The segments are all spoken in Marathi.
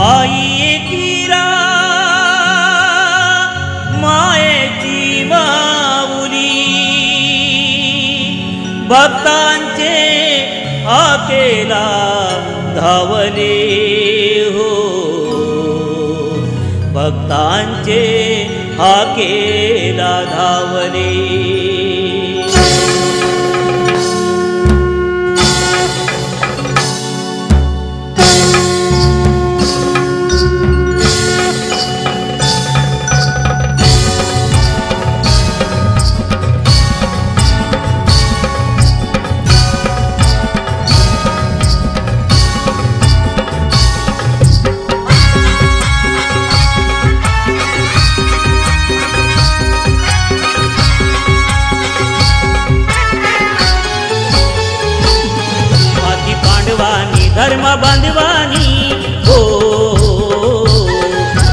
आई एकीरा मायेची माऊली भक्तांचे हाकेला धावले हो भक्तांचे हाकेला धावले धर्म बांधवानी हो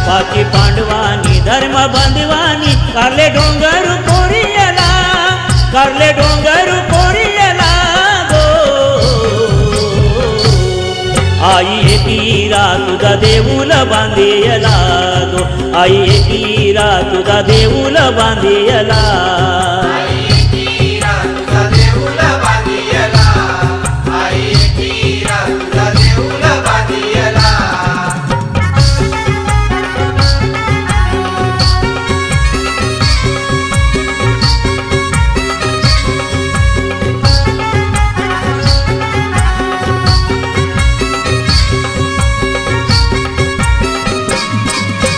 बाकी पांडवानी धर्म बांधवानी कारले डोंगर कोरियला गो आई एकीरा तुझा देऊल बांधियला गो आई एकीरा तुझा देऊल बांधियला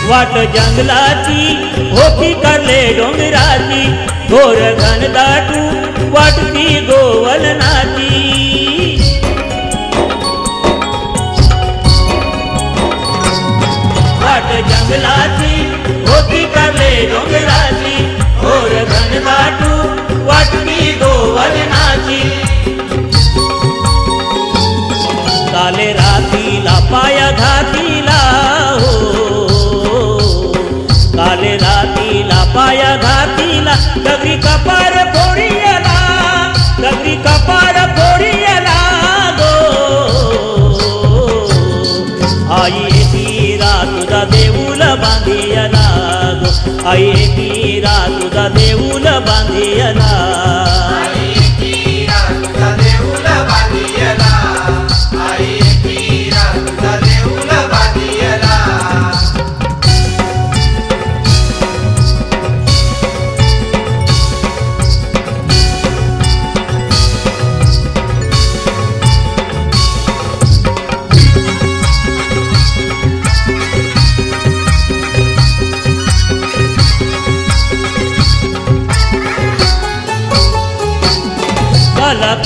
वाट जंगलाची होती करले डोंगराची घोर घन दाटू वाटती गोवलनाची वाट जंगलाची होती करले डोंगराची घोर घन दाटू वाटती गोवलनाची काले रातीला पाया घातीला हो काले रातीला पाया घातीला दगडी कपार फोडियला गो आई एकीरा तुझा देऊल बांधियला गो आई एकीरा तुझा देऊल बांधियला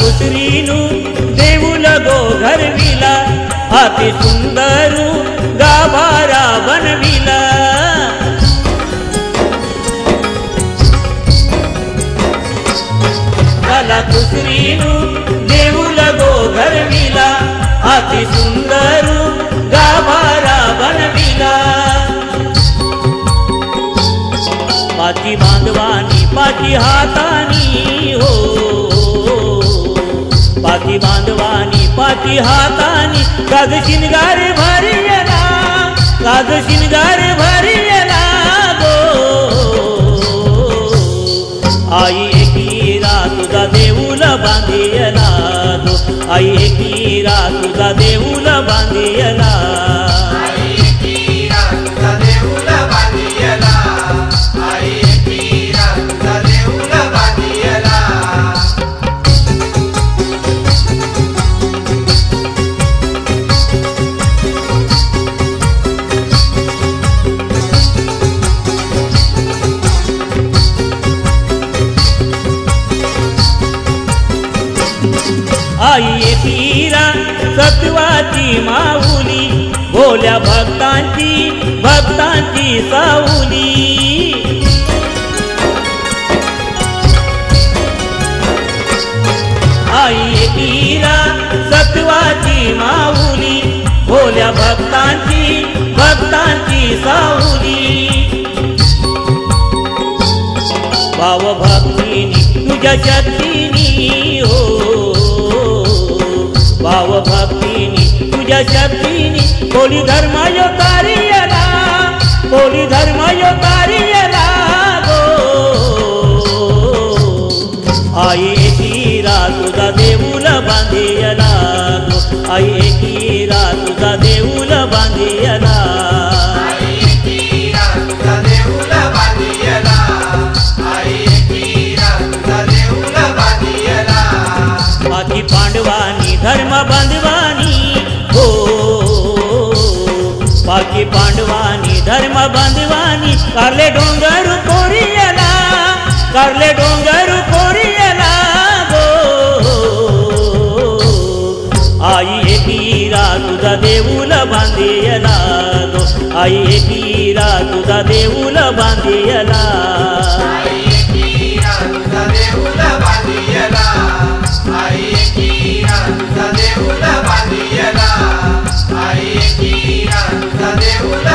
पुत्रीनु देऊल गो घरविला अति सुंदरू गाभारा बनविला काला पुत्रीनु देऊल गो घरविला अति सुंदरू गाभारा बनविला पाची बांधवानी पाची हातानी हो पाची बांधवानी पाची हातानी काग शिनगार भरियला गो आई एकीरा तुझा देऊल बांधियला गो आई एकीरा तुझा देऊल बांधियला आई एकीरा सत्वाची माऊली भोल्या भक्तांची साऊली आई एकीरा सत्वाची माऊली भोल्या भक्तांची साऊली भाव भक्तीनी तुझ्या शक्तीनी हो भाव भक्तीनी तुझ्या तुझ्या शक्तीने कोली धर्म यो कार्याला, कोली धर्म यो कार्याला गो आई एकीरा तुझा देऊल बांधियला गो आई एकीरा तुझा देऊल बांधियला बाकी पांडवानी धर्म बांधवानी हो बाकी पांडवानी धर्म बांधवानी कारले डोंगर कोरियला, कारले डोंगर कोरियला गो आई एकीरा तुझा देऊल बांधियला गो आई एकीरा तुझा देऊल बांधियला आई एकीरा तुझा देऊल बांधियला आई एकीरा तुझा देऊल बांधियला आई एकीरा तुझा देऊल